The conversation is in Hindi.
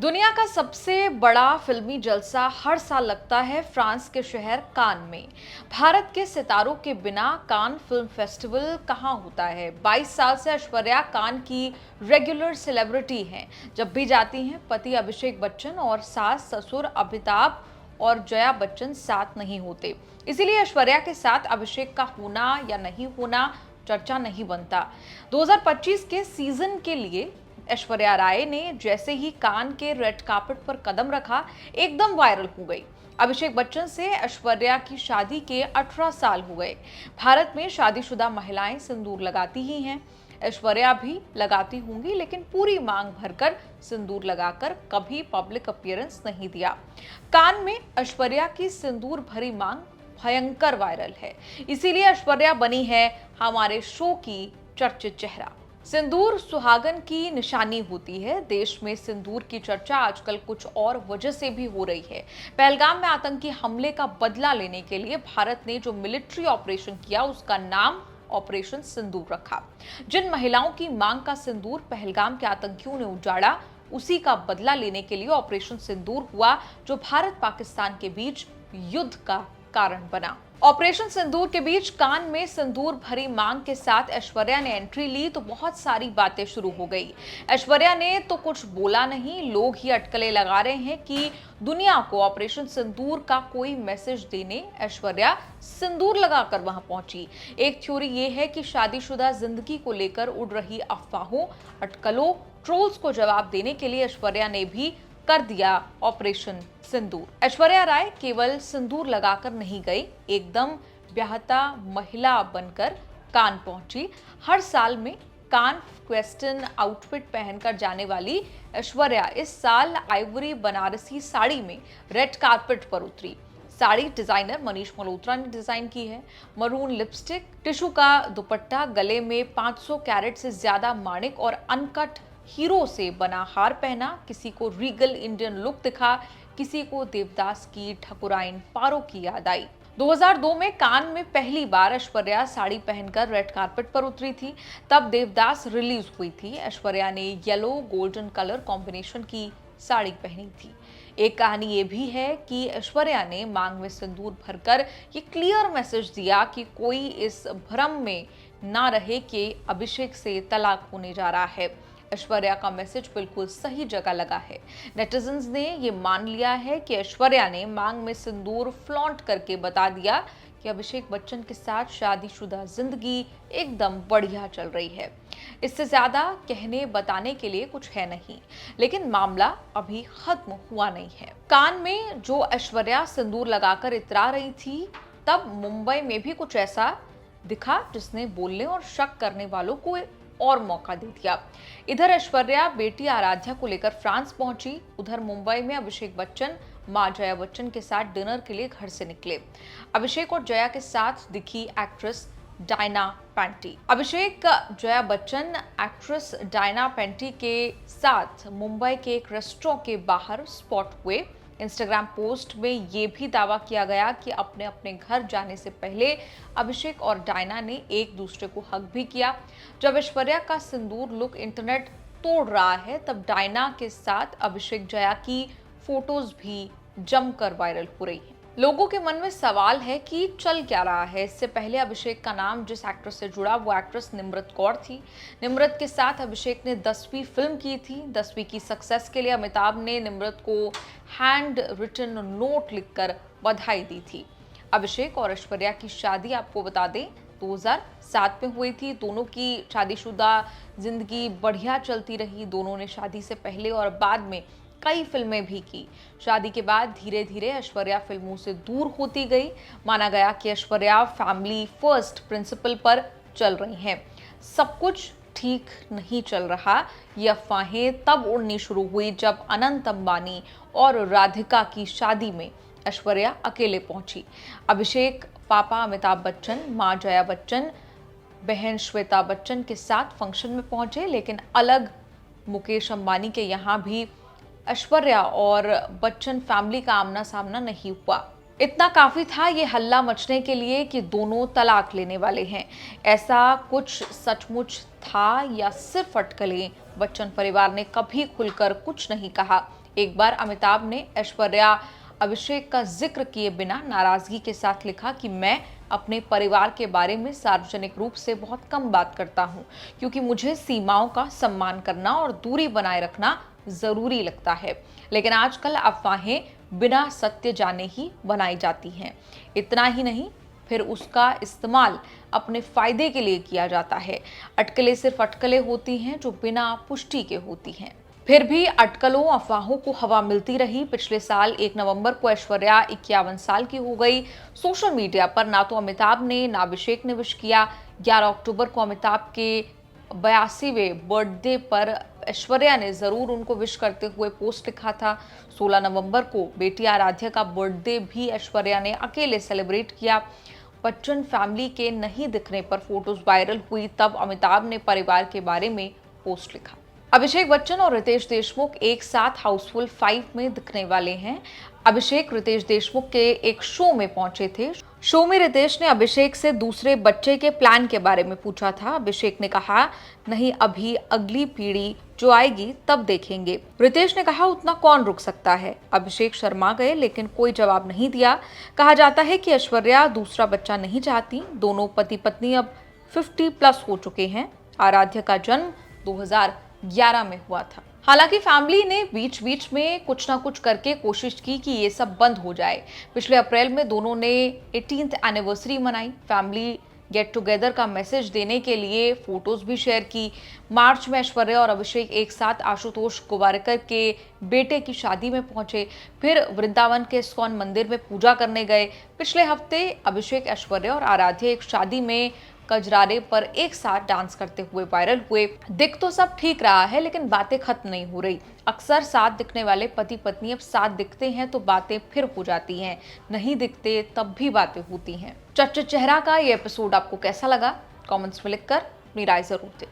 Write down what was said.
दुनिया का सबसे बड़ा फिल्मी जलसा हर साल लगता है फ्रांस के शहर कान में। भारत के सितारों के बिना कान फिल्म फेस्टिवल कहाँ होता है। 22 साल से ऐश्वर्या कान की रेगुलर सेलिब्रिटी हैं। जब भी जाती हैं, पति अभिषेक बच्चन और सास ससुर अमिताभ और जया बच्चन साथ नहीं होते। इसीलिए ऐश्वर्या के साथ अभिषेक का होना या नहीं होना चर्चा नहीं बनता। 2025 के सीजन के लिए ऐश्वर्या राय ने जैसे ही कान के रेड कार्पेट पर कदम रखा, एकदम वायरल हो गई। अभिषेक बच्चन से ऐश्वर्या की शादी के 18 साल हो गए। भारत में शादीशुदा महिलाएं सिंदूर लगाती ही हैं। ऐश्वर्या भी लगाती होंगी, लेकिन पूरी मांग भरकर सिंदूर लगाकर कभी पब्लिक अपीयरेंस नहीं दिया। कान में ऐश्वर्या की सिंदूर भरी मांग भयंकर वायरल है। इसीलिए ऐश्वर्या बनी है हमारे शो की चर्चित चेहरा। सिंदूर सुहागन की निशानी होती है। देश में सिंदूर की चर्चा आजकल कुछ और वजह से भी हो रही है। पहलगाम में आतंकी हमले का बदला लेने के लिए भारत ने जो मिलिट्री ऑपरेशन किया, उसका नाम ऑपरेशन सिंदूर रखा। जिन महिलाओं की मांग का सिंदूर पहलगाम के आतंकियों ने उजाड़ा, उसी का बदला लेने के लिए ऑपरेशन सिंदूर हुआ, जो भारत पाकिस्तान के बीच युद्ध का कारण बना। ऑपरेशन सिंदूर के बीच कान में सिंदूर भरी मांग के साथ ऐश्वर्या ने एंट्री ली तो बहुत सारी बातें शुरू हो गई। ऐश्वर्या ने तो कुछ बोला नहीं, लोग ही अटकलें लगा रहे हैं कि दुनिया को ऑपरेशन सिंदूर का कोई मैसेज देने ऐश्वर्या सिंदूर लगाकर वहां पहुंची। एक थ्योरी ये है कि शादीशुदा जिंदगी को लेकर उड़ रही अफवाहों, अटकलों, ट्रोल्स को जवाब देने के लिए ऐश्वर्या ने भी कर दिया ऑपरेशन सिंदूर। ऐश्वर्या राय केवल सिंदूर लगाकर नहीं गई, एकदम ब्याहता महिला बनकर कान पहुंची। हर साल में कान क्वेश्चन आउटफिट पहनकर जाने वाली ऐश्वर्या इस साल आइवरी बनारसी साड़ी में रेड कार्पेट पर उतरी। साड़ी डिजाइनर मनीष मल्होत्रा ने डिजाइन की है। मरून लिपस्टिक, टिश्यू का दुपट्टा, गले में 500 कैरेट से ज्यादा माणिक और अनकट हीरो से बना हार पहना। किसी को रीगल इंडियन लुक दिखा, किसी को देवदास की ठकुराइन पारो की याद आई। 2002 में कान में पहली बार ऐश्वर्या साड़ी पहनकर रेड कार्पेट पर उतरी थी। तब देवदास रिलीज हुई थी। ऐश्वर्या ने येलो गोल्डन कलर कॉम्बिनेशन की साड़ी पहनी थी। एक कहानी ये भी है कि ऐश्वर्या ने मांग में सिंदूर भरकर ये क्लियर मैसेज दिया कि कोई इस भ्रम में ना रहे कि अभिषेक से तलाक होने जा रहा है। ऐश्वर्या का मैसेज बिल्कुल सही जगह लगा है। नेटिजन्स ने ये मान लिया है कि ऐश्वर्या ने मांग में सिंदूर फ्लॉन्ट करके बता दिया कि अभिषेक बच्चन के साथ शादीशुदा जिंदगी एकदम बढ़िया चल रही है। इससे ज्यादा कहने बताने के लिए कुछ है नहीं, लेकिन मामला अभी खत्म हुआ नहीं है। कान में जो ऐश्वर्या सिंदूर लगाकर इतरा रही थी, तब मुंबई में भी कुछ ऐसा दिखा जिसने बोलने और शक करने वालों को और मौका दे दिया। इधर ऐश्वर्या बेटी आराध्या को लेकर फ्रांस पहुंची, उधर मुंबई में अभिषेक बच्चन मां जया बच्चन के साथ डिनर के लिए घर से निकले। अभिषेक और जया के साथ दिखी एक्ट्रेस डायना पेंटी। अभिषेक जया बच्चन एक्ट्रेस डायना पेंटी के साथ मुंबई के एक रेस्टोरेंट के बाहर स्पॉट हुए। इंस्टाग्राम पोस्ट में ये भी दावा किया गया कि अपने अपने घर जाने से पहले अभिषेक और डायना ने एक दूसरे को हग भी किया। जब ऐश्वर्या का सिंदूर लुक इंटरनेट तोड़ रहा है, तब डायना के साथ अभिषेक जया की फोटोज भी जमकर वायरल हो रही है। लोगों के मन में सवाल है कि चल क्या रहा है। इससे पहले अभिषेक का नाम जिस एक्ट्रेस से जुड़ा, वो एक्ट्रेस निम्रत कौर थी। निम्रत के साथ अभिषेक ने 10वीं फिल्म की थी। 10वीं की सक्सेस के लिए अमिताभ ने निम्रत को हैंड रिटन नोट लिखकर बधाई दी थी। अभिषेक और ऐश्वर्या की शादी आपको बता दें 2007 में हुई थी। दोनों की शादीशुदा जिंदगी बढ़िया चलती रही। दोनों ने शादी से पहले और बाद में कई फिल्में भी की। शादी के बाद धीरे धीरे ऐश्वर्या फिल्मों से दूर होती गई। माना गया कि ऐश्वर्या फैमिली फर्स्ट प्रिंसिपल पर चल रही हैं। सब कुछ ठीक नहीं चल रहा। ये अफवाहें तब उड़नी शुरू हुई जब अनंत अंबानी और राधिका की शादी में ऐश्वर्या अकेले पहुंची। अभिषेक पापा अमिताभ बच्चन, मां जया बच्चन, बहन श्वेता बच्चन के साथ फंक्शन में पहुंचे, लेकिन अलग मुकेश अंबानी के यहाँ भी ऐश्वर्या और बच्चन फैमिली का आमना सामना नहीं हुआ। इतना काफी था ये हल्ला मचने के लिए कि दोनों तलाक लेने वाले हैं। ऐसा कुछ सचमुच था या सिर्फ अटकलें? बच्चन परिवार ने कभी खुलकर कुछ नहीं कहा। एक बार अमिताभ ने ऐश्वर्या अभिषेक का जिक्र किए बिना नाराजगी के साथ लिखा कि मैं अपने परिवार के बारे में सार्वजनिक रूप से बहुत कम बात करता हूं, क्योंकि मुझे सीमाओं का सम्मान करना और दूरी बनाए रखना जरूरी लगता है। लेकिन आजकल अफवाहें बिना सत्य जाने ही बनाई जाती हैं। इतना ही नहीं, फिर उसका इस्तेमाल अपने फायदे के लिए किया जाता है। अटकलें सिर्फ अटकलें होती हैं जो बिना पुष्टि के होती हैं। फिर भी अटकलों अफवाहों को हवा मिलती रही। पिछले साल 1 नवंबर को ऐश्वर्या 51 साल की हो गई। सोशल मीडिया पर ना तो अमिताभ ने ना अभिषेक ने विश किया। 11 अक्टूबर को अमिताभ के 82वें बर्थडे पर ऐश्वर्या ने जरूर उनको विश करते हुए पोस्ट लिखा था। 16 नवंबर को बेटी आराध्या का बर्थडे भी ऐश्वर्या ने अकेले सेलिब्रेट किया। बच्चन फैमिली के नहीं दिखने पर फोटोज वायरल हुई, तब अमिताभ ने परिवार के बारे में पोस्ट लिखा। अभिषेक बच्चन और रितेश देशमुख एक साथ हाउसफुल 5 में दिखने वाले हैं। अभिषेक रितेश देशमुख के एक शो में पहुंचे थे। शो में रितेश ने अभिषेक से दूसरे बच्चे के प्लान के बारे में पूछा था। अभिषेक ने कहा, नहीं, अभी अगली पीढ़ी जो आएगी तब देखेंगे। रितेश ने कहा, उतना कौन रुक सकता है। अभिषेक शर्मा गए लेकिन कोई जवाब नहीं दिया। कहा जाता है कि ऐश्वर्या दूसरा बच्चा नहीं चाहती। दोनों पति पत्नी अब 50+ हो चुके हैं। आराध्या का जन्म 2011 में हुआ था। हालांकि फैमिली ने बीच बीच में कुछ ना कुछ करके कोशिश की कि ये सब बंद हो जाए। पिछले अप्रैल में दोनों ने 18th एनिवर्सरी मनाई। फैमिली गेट टुगेदर का मैसेज देने के लिए फोटोज भी शेयर की। मार्च में ऐश्वर्या और अभिषेक एक साथ आशुतोष गोवारिकर के बेटे की शादी में पहुंचे। फिर वृंदावन के इस्कॉन मंदिर में पूजा करने गए। पिछले हफ्ते अभिषेक, ऐश्वर्या और आराध्या एक शादी में कजरारे पर एक साथ डांस करते हुए वायरल हुए। दिख तो सब ठीक रहा है लेकिन बातें खत्म नहीं हो रही। अक्सर साथ दिखने वाले पति पत्नी अब साथ दिखते हैं तो बातें फिर हो जाती हैं, नहीं दिखते तब भी बातें होती हैं। चर्चित चेहरा का ये एपिसोड आपको कैसा लगा? कमेंट्स में लिखकर अपनी राय जरूर दें।